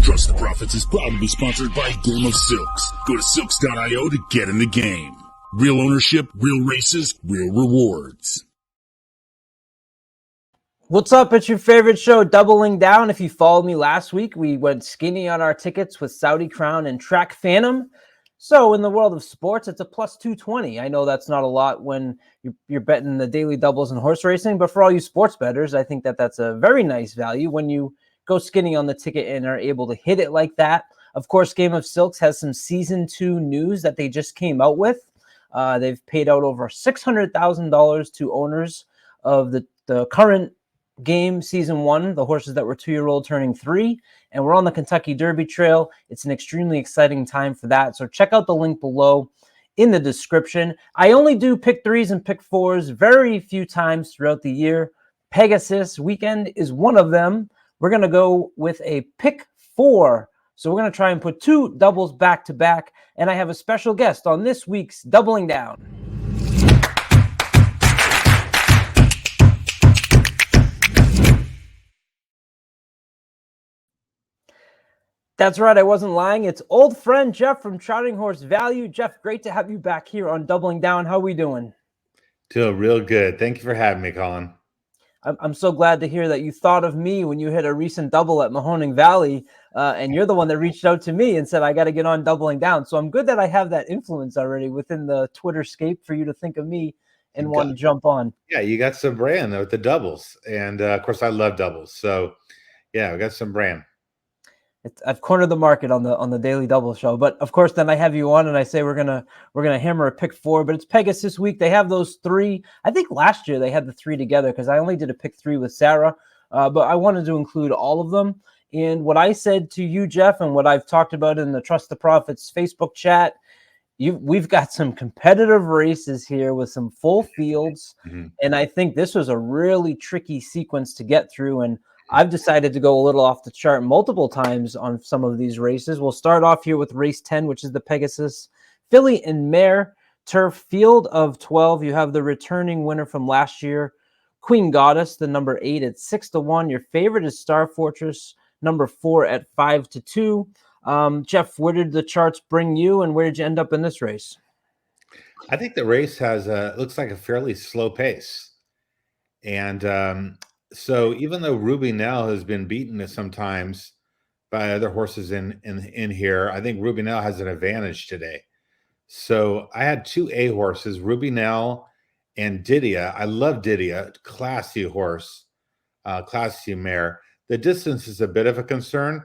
Trust the Profits is proud to be sponsored by Game of Silks. Go to silks.io to get in the game. Real ownership, real races, real rewards. What's up? It's your favorite show, Doubling Down. If you followed me last week, we went skinny on our tickets with Saudi Crown and Track Phantom. So in the world of sports, it's a plus 220. I know that's not a lot when you're betting the daily doubles and horse racing, but for all you sports bettors, I think that's a very nice value when you go skinny on the ticket and are able to hit it like that. Of course, Game of Silks has some season 2 news that they just came out with. They've paid out over $600,000 to owners of the current game, season 1, the horses that were 2-year-old turning 3, and we're on the Kentucky Derby trail. It's an extremely exciting time for that. So check out the link below in the description. I only do pick 3s and pick 4s very few times throughout the year. Pegasus weekend is one of them. We're going to go with a pick 4. So we're going to try and put 2 doubles back to back. And I have a special guest on this week's Doubling Down. That's right. I wasn't lying. It's old friend Jeff from Trotting Horse Value. Jeff, great to have you back here on Doubling Down. How are we doing? Doing real good. Thank you for having me, Colin. I'm so glad to hear that you thought of me when you hit a recent double at Mahoning Valley, and you're the one that reached out to me and said, I got to get on Doubling Down. So I'm good that I have that influence already within the Twitter scape for you to think of me and want to jump on. Yeah, you got some brand with the doubles. And, of course, I love doubles. So, yeah, we got some brand. I've cornered the market on the Daily Double Show, but of course, then I have you on and I say we're gonna hammer a pick 4. But it's Pegasus week. They have those 3. I think last year they had the 3 together because I only did a pick 3 with Sarah, but I wanted to include all of them. And what I said to you, Jeff, and what I've talked about in the Trust the Profits Facebook chat, we've got some competitive races here with some full fields, and I think this was a really tricky sequence to get through. And I've decided to go a little off the chart multiple times on some of these races. We'll start off here with race 10, which is the Pegasus Filly and Mare Turf Field of 12. You have the returning winner from last year, Queen Goddess, the number 8 at 6-1. Your favorite is Star Fortress, number 4 at 5-2. Jeff, where did the charts bring you, and where did you end up in this race? I think the race has looks like a fairly slow pace. And so even though Ruby Nell has been beaten sometimes by other horses in here, I think Ruby Nell has an advantage today. So I had 2 A horses, Ruby Nell and Didia. I love Didia, classy horse, classy mare. The distance is a bit of a concern.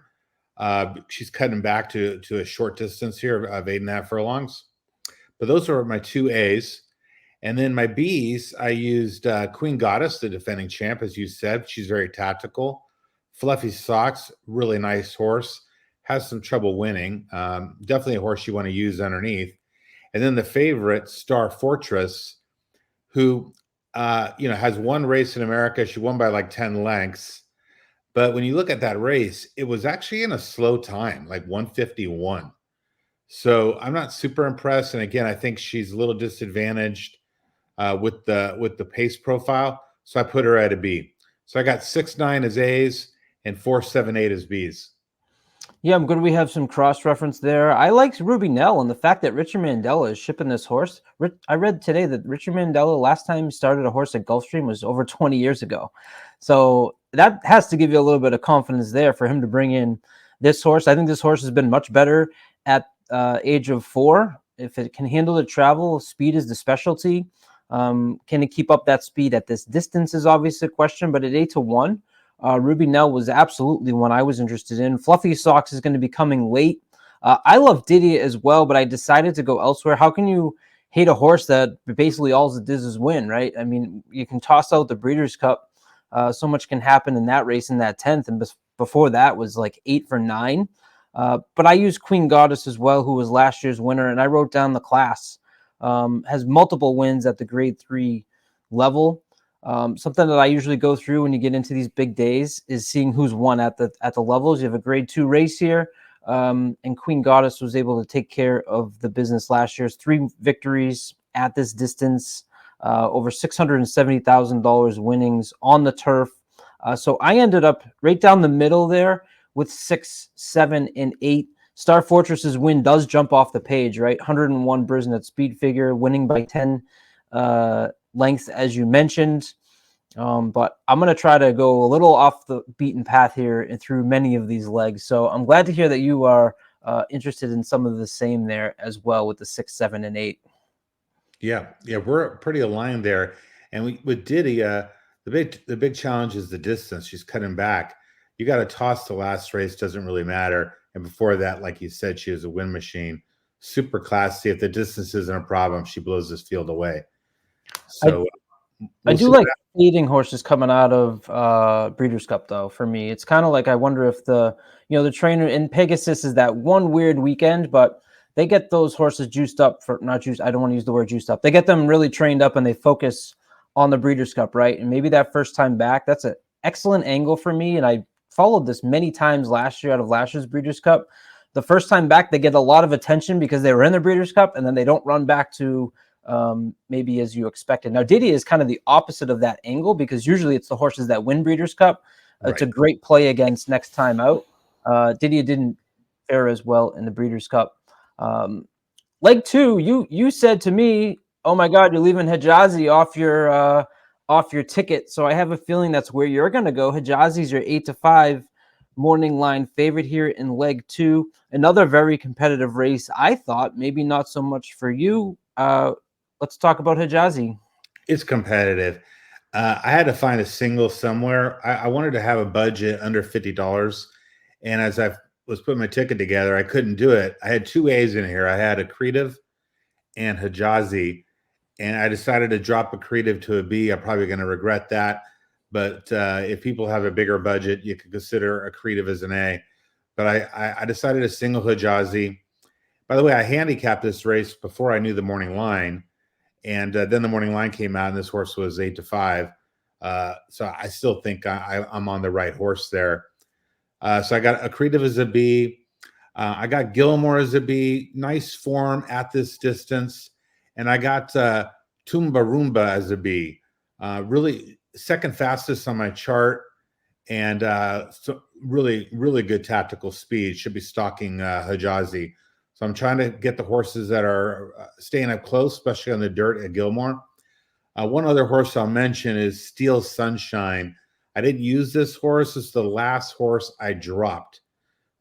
She's cutting back to a short distance here of 8.5 furlongs. But those are my 2 A's. And then my B's, I used Queen Goddess, the defending champ, as you said. She's very tactical. Fluffy Socks, really nice horse. Has some trouble winning. Definitely a horse you want to use underneath. And then the favorite, Star Fortress, who has one race in America. She won by like 10 lengths. But when you look at that race, it was actually in a slow time, like 151. So I'm not super impressed. And again, I think she's a little disadvantaged with the pace profile. So I put her at a B. So I got 6-9 as A's and 4-7-8 as B's. Yeah, I'm good. We have some cross-reference there. I liked Ruby Nell and the fact that Richard Mandela is shipping this horse. I read today that Richard Mandela last time he started a horse at Gulfstream was over 20 years ago. So that has to give you a little bit of confidence there for him to bring in this horse. I think this horse has been much better at age of 4. If it can handle the travel, speed is the specialty. Can it keep up that speed at this distance is obviously a question, but at 8-1, Ruby Nell was absolutely one I was interested in. Fluffy Socks is going to be coming late. I love Didia as well, but I decided to go elsewhere. How can you hate a horse that basically all it does is win, right? I mean, you can toss out the Breeders' Cup. So much can happen in that race in that 10th, and before that was like 8 for 9. But I used Queen Goddess as well, who was last year's winner, and I wrote down the class. Has multiple wins at the grade 3 level. Something that I usually go through when you get into these big days is seeing who's won at the levels. You have a grade 2 race here, and Queen Goddess was able to take care of the business last year's 3 victories at this distance, over $670,000 winnings on the turf. So I ended up right down the middle there with 6, 7, and 8. Star Fortress's win does jump off the page, right? 101 Brisnet speed figure, winning by 10 lengths, as you mentioned. But I'm going to try to go a little off the beaten path here and through many of these legs. So I'm glad to hear that you are interested in some of the same there as well with the 6, 7, and 8. Yeah, we're pretty aligned there. And with Diddy, the big challenge is the distance. She's cutting back. You got to toss the last race, doesn't really matter. And before that, like you said, she was a win machine, super classy. If the distance isn't a problem, she blows this field away. So I do like feeding horses coming out of Breeders' Cup, though. For me, it's kind of like I wonder if the trainer in Pegasus is that one weird weekend, but they get those horses juiced up for not juiced. I don't want to use the word juiced up. They get them really trained up and they focus on the Breeders' Cup, right? And maybe that first time back, that's an excellent angle for me. And I followed this many times last year out of last year's Breeders' Cup. The first time back, they get a lot of attention because they were in the Breeders' Cup, and then they don't run back to maybe as you expected. Now, Diddy is kind of the opposite of that angle because usually it's the horses that win Breeders' Cup. It's a great play against next time out. Diddy didn't fare as well in the Breeders' Cup. Leg 2, you said to me, "Oh my God, you're leaving Hijazi off your ticket." So I have a feeling that's where you're going to go. Hijazi's your 8-5 morning line favorite here in leg 2. Another very competitive race. I thought maybe not so much for you. Let's talk about Hijazi. It's competitive. I had to find a single somewhere. I wanted to have a budget under $50. And as I was putting my ticket together, I couldn't do it. I had 2 A's in here. I had Accretive and Hijazi. And I decided to drop Accretive to a B. I'm probably going to regret that. But if people have a bigger budget, you could consider Accretive as an A. But I decided to single Hijazi. By the way, I handicapped this race before I knew the morning line. And then the morning line came out, and this horse was 8-5. So I still think I'm on the right horse there. So I got Accretive as a B. I got Gilmore as a B. Nice form at this distance. And I got Tumba Roomba as a B. Really second fastest on my chart. And so really, really good tactical speed. Should be stalking Hijazi. So I'm trying to get the horses that are staying up close, especially on the dirt at Gilmore. One other horse I'll mention is Steel Sunshine. I didn't use this horse. It's the last horse I dropped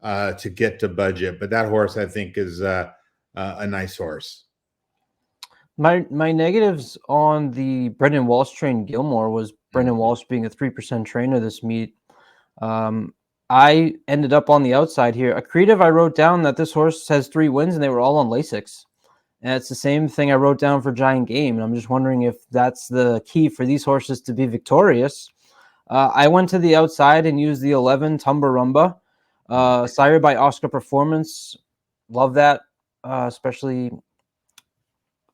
to get to budget. But that horse, I think, is a nice horse. My negatives on the Brendan Walsh train Gilmore was Brendan Walsh being a 3% trainer this meet. I ended up on the outside here. Accretive, I wrote down that this horse has 3 wins, and they were all on Lasix. And it's the same thing I wrote down for Giant Game. And I'm just wondering if that's the key for these horses to be victorious. I went to the outside and used the 11 Tumbarumba, sired by Oscar Performance. Love that, especially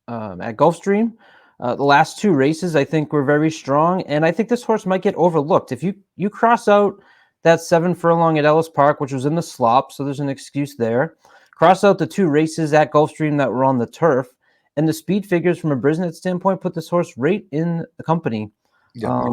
at Gulfstream. The last 2 races, I think, were very strong. And I think this horse might get overlooked. If you cross out that 7 furlong at Ellis Park, which was in the slop, so there's an excuse there. Cross out the 2 races at Gulfstream that were on the turf, and the speed figures from a Brisnet standpoint put this horse right in the company. Yeah.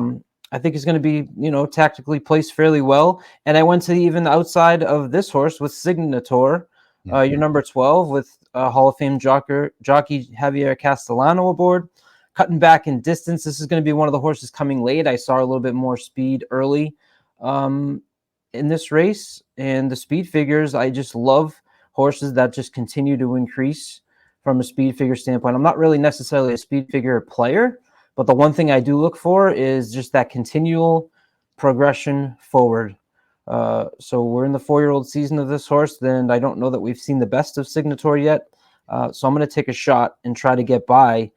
I think he's going to be, tactically placed fairly well. And I went to even the outside of this horse with Signator, your number 12, with Hall of Fame jockey Javier Castellano aboard. Cutting back in distance, this is going to be one of the horses coming late. I saw a little bit more speed early in this race, and the speed figures, I just love horses that just continue to increase from a speed figure standpoint. I'm not really necessarily a speed figure player, but the one thing I do look for is just that continual progression forward. So we're in the 4-year-old season of this horse, then I don't know that we've seen the best of Signator yet. So I'm going to take a shot and try to get by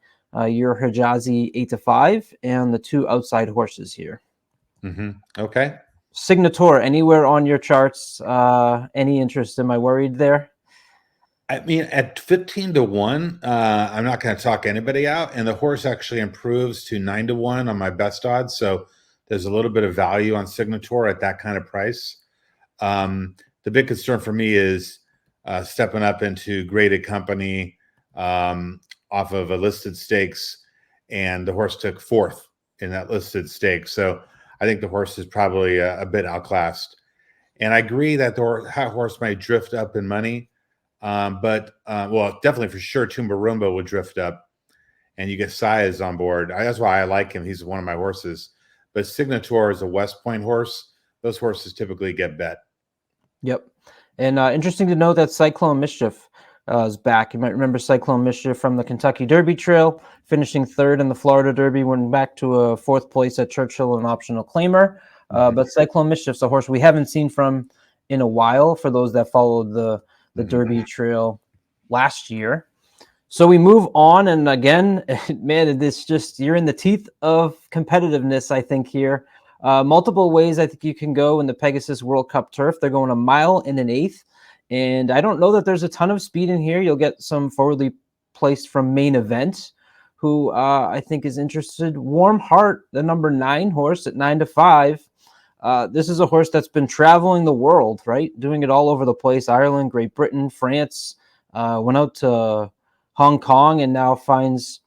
your Hijazi 8-5 and the 2 outside horses here. Okay. Signator, anywhere on your charts? Any interest? Am I worried there? I mean, at 15-1, I'm not going to talk anybody out, and the horse actually improves to 9-1 on my best odds. So there's a little bit of value on Signator at that kind of price. The big concern for me is stepping up into graded company off of a listed stakes, and the horse took 4th in that listed stake. So I think the horse is probably a bit outclassed. And I agree that that horse might drift up in money, but well, definitely for sure, Tumbarumba would drift up, and you get Saez on board. That's why I like him. He's one of my horses. But Signator is a West Point horse. Those horses typically get bet. Yep. And interesting to know that Cyclone Mischief is back. You might remember Cyclone Mischief from the Kentucky Derby Trail, finishing third in the Florida Derby, went back to a fourth place at Churchill, an optional claimer. But Cyclone Mischief's a horse we haven't seen from in a while for those that followed the Derby Trail last year. So we move on, and again, man, this just, you're in the teeth of competitiveness, I think, here. Multiple ways I think you can go in the Pegasus World Cup turf. They're going 1 mile and an eighth, and I don't know that there's a ton of speed in here. You'll get some forwardly placed from Main Event, who I think is interested. Warm Heart, the number 9 horse at 9 to 5. This is a horse that's been traveling the world, right? Doing it all over the place. Ireland, Great Britain, France, went out to Hong Kong and now finds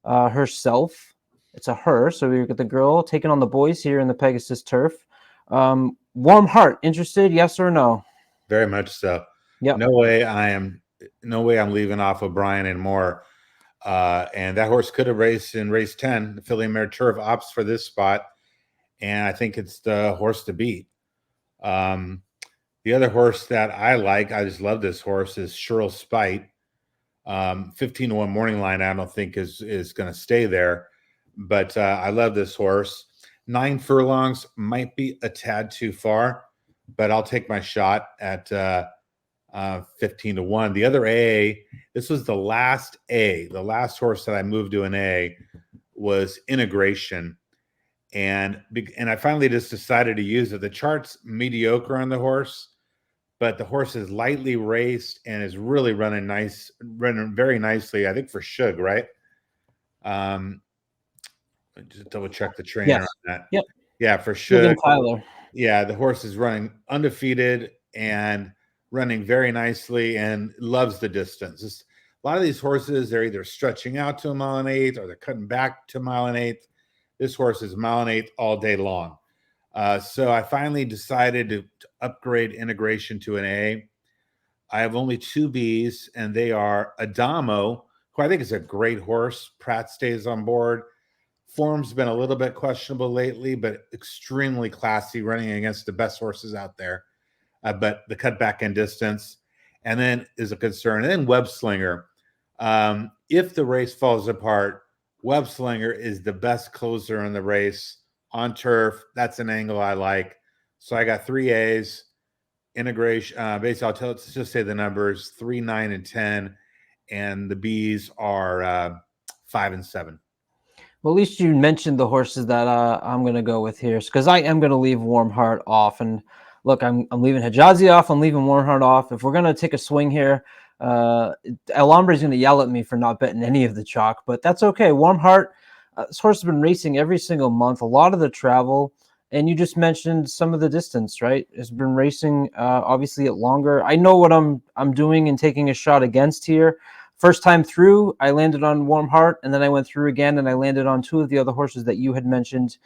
herself. It's a her, so we get the girl taking on the boys here in the Pegasus turf. Warm Heart, interested? Yes or no? Very much so. Yep. No way I'm leaving off O'Brien and Moore. And that horse could have raced in race 10. The Filly Mare Turf opts for this spot, and I think it's the horse to beat. The other horse that I like, I just love this horse, is Sherrill Spite. 15-1 morning line, I don't think is going to stay there, but I love this horse. 9 furlongs might be a tad too far, but I'll take my shot at 15-1. The other A, this was the last horse that I moved to an A was Integration, and I finally just decided to use it. The chart's mediocre on the horse, but the horse is lightly raced and is really running very nicely, I think, for Shug, right? Just double check the trainer on that. Yep. Yeah, for Shug. Tyler. Yeah, the horse is running undefeated and running very nicely and loves the distance. A lot of these horses, they're either stretching out to 1 mile and 1/8 or they're cutting back to 1 mile and 1/8. This horse is 1 mile and 1/8 all day long. So I finally decided to upgrade Integration to an A. I have only 2 Bs, and they are Adamo, who I think is a great horse. Pratt stays on board. Form's been a little bit questionable lately, but extremely classy, running against the best horses out there. But the cutback in distance, and then is a concern. And then Web Slinger. If the race falls apart, Web Slinger is the best closer in the race on turf. That's an angle I like. So I got 3 A's. Integration. Basically, let's just say the numbers 3, 9, and 10, and the B's are 5 and 7. Well, at least you mentioned the horses that I'm going to go with here, because I am going to leave Warm Heart off. And look, I'm leaving Hijazi off. I'm leaving Warm Heart off. If we're going to take a swing here, Alhambra is going to yell at me for not betting any of the chalk, but that's okay. Warm Heart, this horse has been racing every single month, a lot of the travel, and you just mentioned some of the distance, right? It's been racing obviously at longer. I know what I'm doing and taking a shot against here. First time through, I landed on Warm Heart, and then I went through again, and I landed on 2 of the other horses that you had mentioned.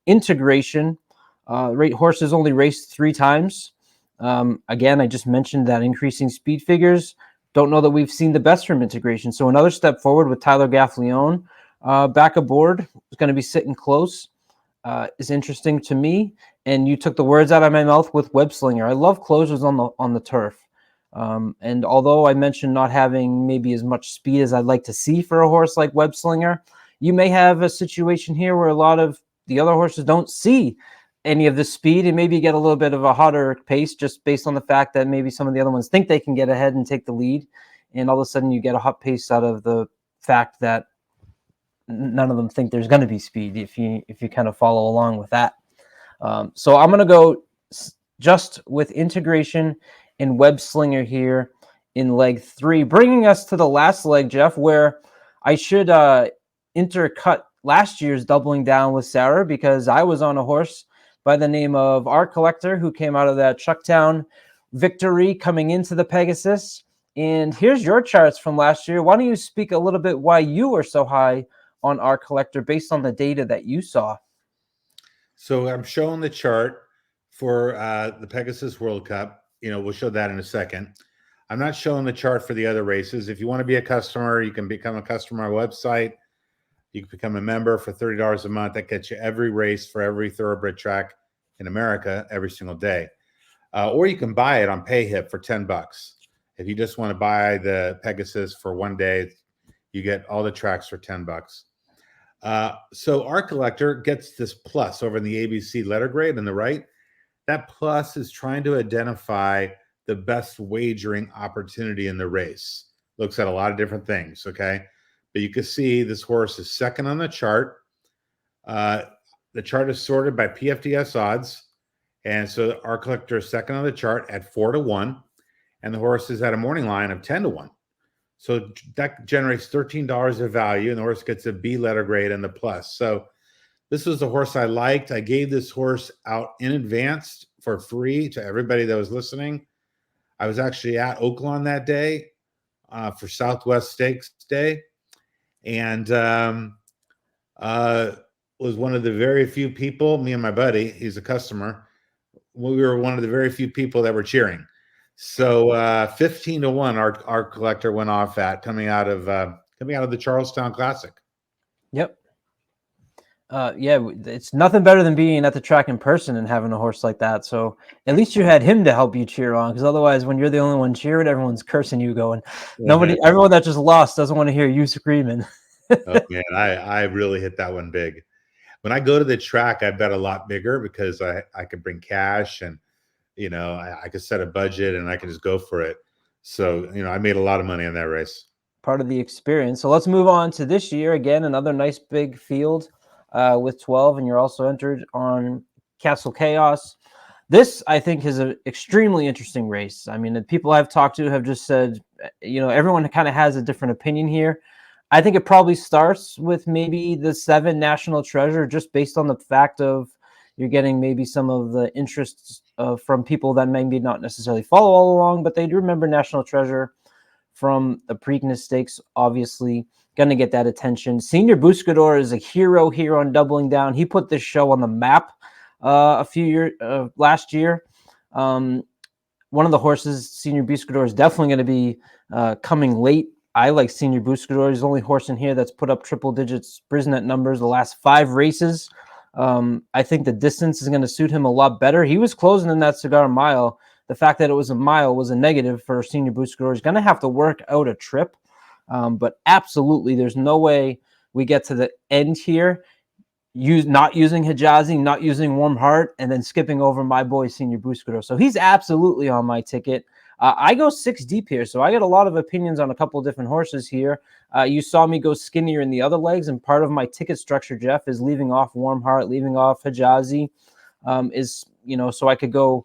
Integration, horses only raced 3 times. Again, I just mentioned that increasing speed figures. Don't know that we've seen the best from Integration. So another step forward with Tyler Gaffleone back aboard. Is going to be sitting close. Is interesting to me. And you took the words out of my mouth with Web Slinger. I love closers on the turf. And although I mentioned not having maybe as much speed as I'd like to see for a horse like Web Slinger, you may have a situation here where a lot of the other horses don't see any of the speed and maybe get a little bit of a hotter pace just based on the fact that maybe some of the other ones think they can get ahead and take the lead. And all of a sudden you get a hot pace out of the fact that none of them think there's going to be speed if you kind of follow along with that. So I'm going to go just with Integration and Web Slinger here in leg 3, bringing us to the last leg, Jeff, where I should intercut last year's doubling down with Sarah, because I was on a horse by the name of Art Collector, who came out of that Chucktown victory coming into the Pegasus. And here's your charts from last year. Why don't you speak a little bit why you were so high on Art Collector based on the data that you saw? So I'm showing the chart for the Pegasus World Cup. We'll show that in a second. I'm not showing the chart for the other races. If you want to be a customer, you can become a customer on our website. You can become a member for $30 a month. That gets you every race for every thoroughbred track in America every single day. Or you can buy it on PayHip for $10. If you just want to buy the Pegasus for one day, you get all the tracks for $10. So our collector gets this plus over in the ABC letter grade on the right. That plus is trying to identify the best wagering opportunity in the race. Looks at a lot of different things, okay? But you can see this horse is second on the chart. The chart is sorted by PFDS odds. And so our collector is second on the chart at 4-1. And the horse is at a morning line of 10-1. So that generates $13 of value. And the horse gets a B letter grade and the plus. So this was the horse I liked. I gave this horse out in advance for free to everybody that was listening. I was actually at Oaklawn that day for Southwest Stakes Day, and was one of the very few people, me and my buddy, he's a customer, we were one of the very few people that were cheering. So 15-1, our collector went off at coming out of the Charlestown Classic. Yep. Yeah, it's nothing better than being at the track in person and having a horse like that. So at least you had him to help you cheer on, because otherwise, when you're the only one cheering, everyone's cursing you, going, everyone that just lost doesn't want to hear you screaming. Oh man, I really hit that one big. When I go to the track, I bet a lot bigger because I could bring cash and I could set a budget and I could just go for it. So I made a lot of money on that race. Part of the experience. So let's move on to this year. Again, another nice big field. With 12, and you're also entered on Castle Chaos. This, I think, is an extremely interesting race. I mean, the people I've talked to have just said, everyone kind of has a different opinion here. I think it probably starts with maybe the 7 National Treasure, just based on the fact of you're getting maybe some of the interests from people that maybe not necessarily follow all along, but they do remember National Treasure from the Preakness Stakes, obviously. Going to get that attention. Senior Buscador is a hero here on Doubling Down. He put this show on the map last year. One of the horses, Senior Buscador, is definitely going to be coming late. I like Senior Buscador. He's the only horse in here that's put up triple digits Brisnet numbers the last 5 races. I think the distance is going to suit him a lot better. He was closing in that Cigar Mile. The fact that it was a mile was a negative for Senior Buscador. He's going to have to work out a trip. But absolutely, there's no way we get to the end here, not using Hijazi, not using Warm Heart, and then skipping over my boy Senior Buscador. So he's absolutely on my ticket. I go 6 deep here, so I get a lot of opinions on a couple of different horses here. You saw me go skinnier in the other legs, and part of my ticket structure, Jeff, is leaving off Warm Heart, leaving off Hijazi, so I could go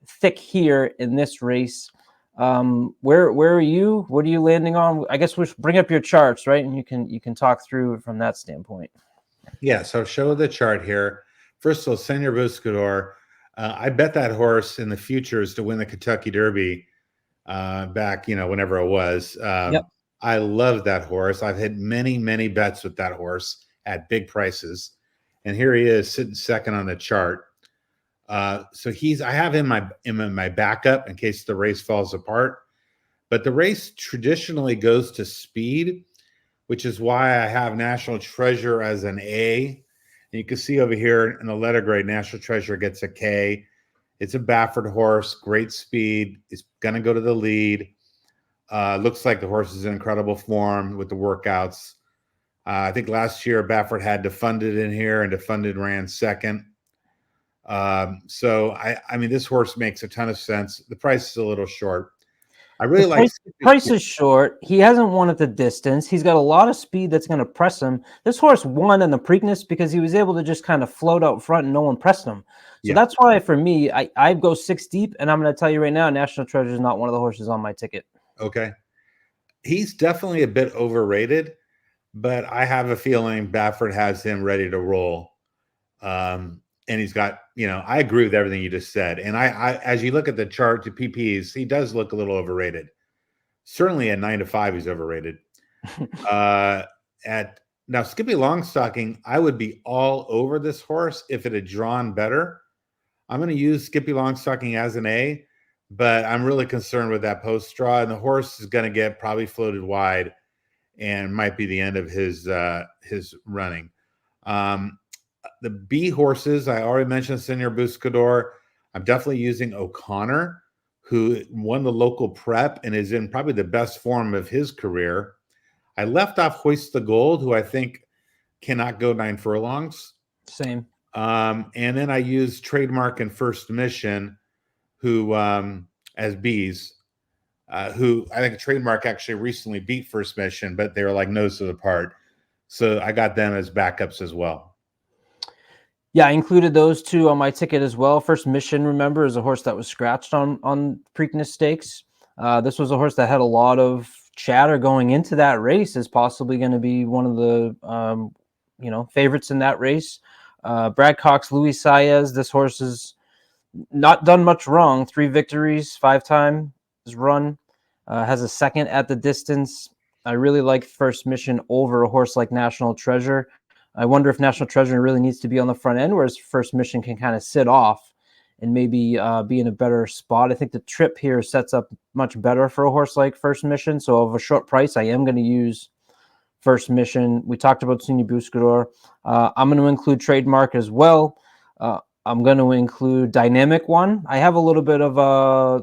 thick here in this race. Where are you? What are you landing on? I guess we should bring up your charts, right? And you can talk through from that standpoint. Yeah, so show the chart here. First of all, Senior Buscador, I bet that horse in the futures to win the Kentucky Derby back, whenever it was. Yep. I love that horse. I've had many, many bets with that horse at big prices. And here he is sitting second on the chart. So I have him in my backup in case the race falls apart. But the race traditionally goes to speed, which is why I have National Treasure as an A. And you can see over here in the letter grade, National Treasure gets a K. It's a Baffert horse, great speed. It's going to go to the lead. Looks like the horse is in incredible form with the workouts. I think last year Baffert had Defunded in here, and Defunded ran second. So I mean, this horse makes a ton of sense. The price is a little short. I really like price is short. He hasn't won at the distance. He's got a lot of speed that's going to press him. This horse won in the Preakness because he was able to just kind of float out front and no one pressed him. So that's why for me, I go 6 deep, and I'm going to tell you right now, National Treasure is not one of the horses on my ticket. Okay. He's definitely a bit overrated, but I have a feeling Baffert has him ready to roll. And he's got, I agree with everything you just said. And I as you look at the chart to PPs, he does look a little overrated. Certainly at 9-5, he's overrated. Now Skippy Longstocking, I would be all over this horse if it had drawn better. I'm going to use Skippy Longstocking as an A, but I'm really concerned with that post draw, and the horse is going to get probably floated wide, and might be the end of his running. The B horses, I already mentioned Senior Buscador. I'm definitely using O'Connor, who won the local prep and is in probably the best form of his career. I left off Hoist the Gold, who I think cannot go 9 furlongs. Same. And then I used Trademark and First Mission, who as Bs, who I think Trademark actually recently beat First Mission, but they were like noses apart. So I got them as backups as well. Yeah, I included those two on my ticket as well. First Mission, remember, is a horse that was scratched on Preakness Stakes. This was a horse that had a lot of chatter going into that race as possibly going to be one of the favorites in that race. Brad Cox, Luis Saez. This horse has not done much wrong. 3 victories, 5 times run. Has a second at the distance. I really like First Mission over a horse like National Treasure. I wonder if National Treasure really needs to be on the front end, whereas First Mission can kind of sit off and maybe be in a better spot. I think the trip here sets up much better for a horse like First Mission. So of a short price, I am going to use First Mission. We talked about Senior Buscador. I'm going to include Trademark as well. I'm going to include Dynamic One. I have a little bit of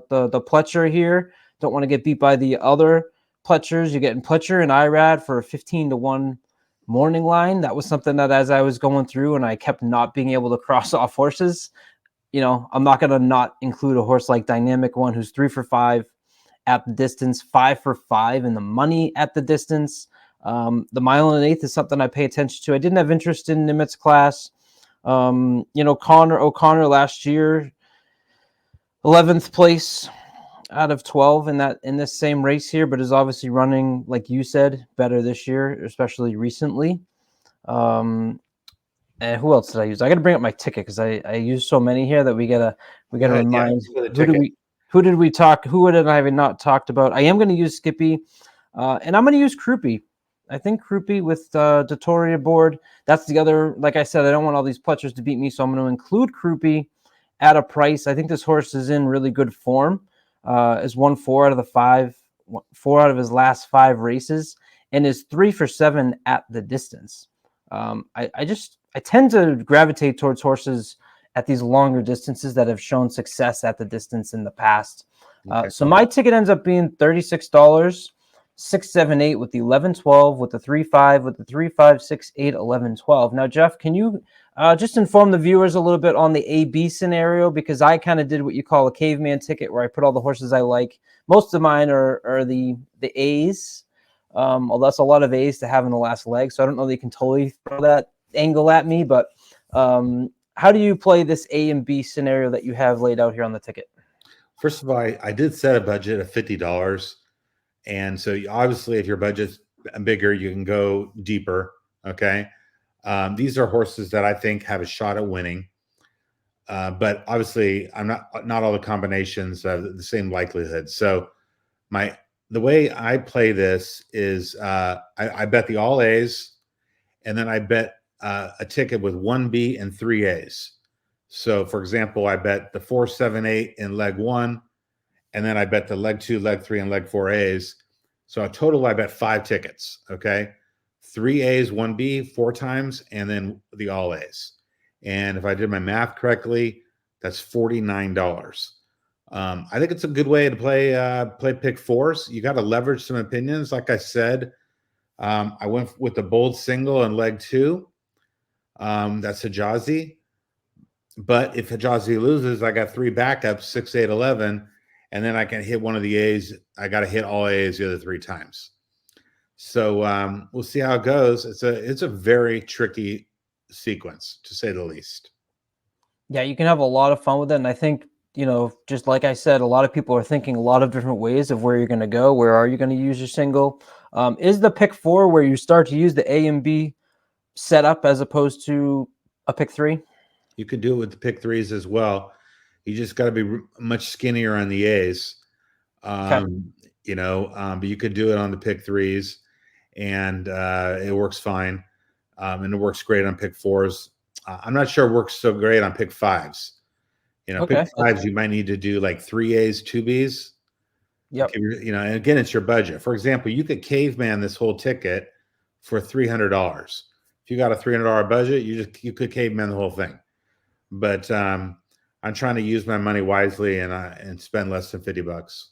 the Pletcher here. Don't want to get beat by the other Pletchers. You're getting Pletcher and IRAD for a 15-1 morning line. That was something that as I was going through and I kept not being able to cross off horses, I'm not going to not include a horse like Dynamic One, who's 3 for 5 at the distance, 5 for 5 in the money at the distance. The mile and an eighth is something I pay attention to. I didn't have interest in Nimitz class. O'Connor last year, 11th place out of 12 in this same race here, but is obviously running, like you said, better this year, especially recently. And who else did I use? I got to bring up my ticket because I used so many here that we gotta remind who did we talk? Who did I have not talked about? I am going to use Skippy, and I'm going to use Krupe. I think Krupe with Dottoria board. That's the other. Like I said, I don't want all these Pletchers to beat me, so I'm going to include Krupe at a price. I think this horse is in really good form. Has won 4 out of his last 5 races, and is 3 for 7 at the distance. I tend to gravitate towards horses at these longer distances that have shown success at the distance in the past. Okay. So my ticket ends up being $36, 6, 7, 8 with the 11, 12 with the 3, 5 with the 3, 5, 6, 8, 11, 12. Now, Jeff, can you just inform the viewers a little bit on the AB scenario? Because I kind of did what you call a caveman ticket, where I put all the horses I like. Most of mine are the A's. Although that's a lot of A's to have in the last leg, so I don't know that you can totally throw that angle at me. But how do you play this A and B scenario that you have laid out here on the ticket? First of all, I did set a budget of $50. And so obviously if your budget's bigger, you can go deeper. Okay. These are horses that I think have a shot at winning. But obviously I'm not all the combinations have the same likelihood. So the way I play this is I bet the all A's, and then I bet a ticket with 1B and 3 A's. So for example, I bet the 4, 7, 8 in leg 1, and then I bet the leg 2, leg 3, and leg 4 A's. So in total, I bet 5 tickets. Okay. 3 A's, 1B, 4 times, and then the all A's. And if I did my math correctly, that's $49. I think it's a good way to play pick fours. You got to leverage some opinions. Like I said, I went with the bold single in leg 2. That's Hijazi. But if Hijazi loses, I got 3 backups, 6, 8, 11. And then I can hit one of the A's. I got to hit all A's the other 3 times. So we'll see how it goes. It's a very tricky sequence, to say the least. Yeah, you can have a lot of fun with it. And I think, just like I said, a lot of people are thinking a lot of different ways of where you're going to go. Where are you going to use your single? Is the pick 4 where you start to use the A and B setup as opposed to a pick 3? You could do it with the pick 3s as well. You just got to be much skinnier on the A's, Okay. But you could do it on the pick 3s, and it works fine. And it works great on pick 4s. I'm not sure it works so great on pick 5s. Pick Okay. fives, you might need to do like 3 A's, 2B's. Yep. And again, it's your budget. For example, you could caveman this whole ticket for $300. If you got a $300 budget, you could caveman the whole thing. But I'm trying to use my money wisely and spend less than $50.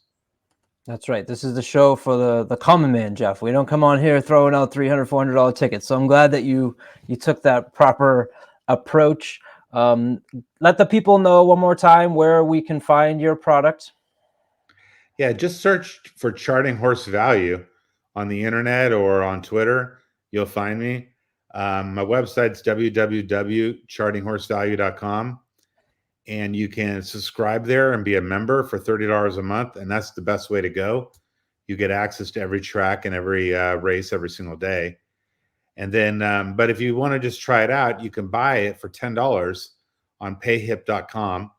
That's right. This is the show for the common man, Jeff. We don't come on here throwing out $300, $400 tickets. So I'm glad that you took that proper approach. Let the people know one more time where we can find your product. Yeah, just search for Charting Horse Value on the internet or on Twitter. You'll find me. My website's www.chartinghorsevalue.com. And you can subscribe there and be a member for $30 a month. And that's the best way to go. You get access to every track and every race every single day. And then, but if you want to just try it out, you can buy it for $10 on payhip.com.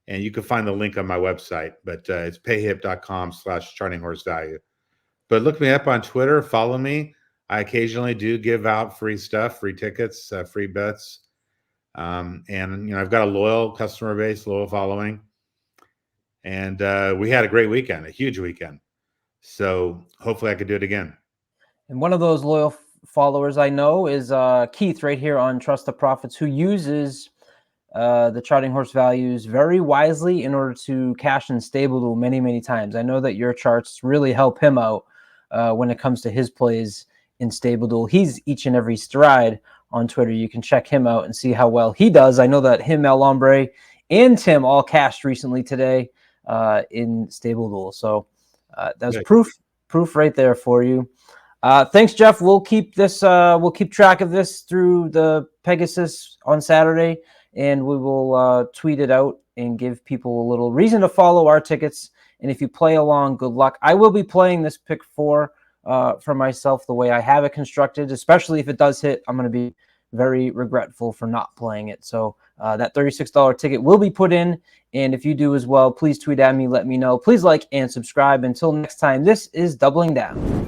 And you can find the link on my website, but it's payhip.com/chartinghorsevalue. But look me up on Twitter, follow me. I occasionally do give out free stuff, free tickets, free bets. And I've got a loyal customer base, loyal following. And we had a great weekend, a huge weekend. So hopefully I could do it again. And one of those loyal followers I know is Keith right here on Trust the Profits, who uses the Charting Horse Values very wisely in order to cash in stable duel many, many times. I know that your charts really help him out when it comes to his plays in stable duel. He's each and every stride on Twitter. You can check him out and see how well he does. I know that him, El Hombre, and Tim all cashed recently today in stable duel. So that's proof right there for you. Thanks, Jeff. We'll keep this. We'll keep track of this through the Pegasus on Saturday, and we will tweet it out and give people a little reason to follow our tickets. And if you play along, good luck. I will be playing this pick 4 for myself the way I have it constructed, especially if it does hit. I'm going to be very regretful for not playing it. So that $36 ticket will be put in. And if you do as well, please tweet at me, let me know. Please like and subscribe. Until next time, this is Doubling Down.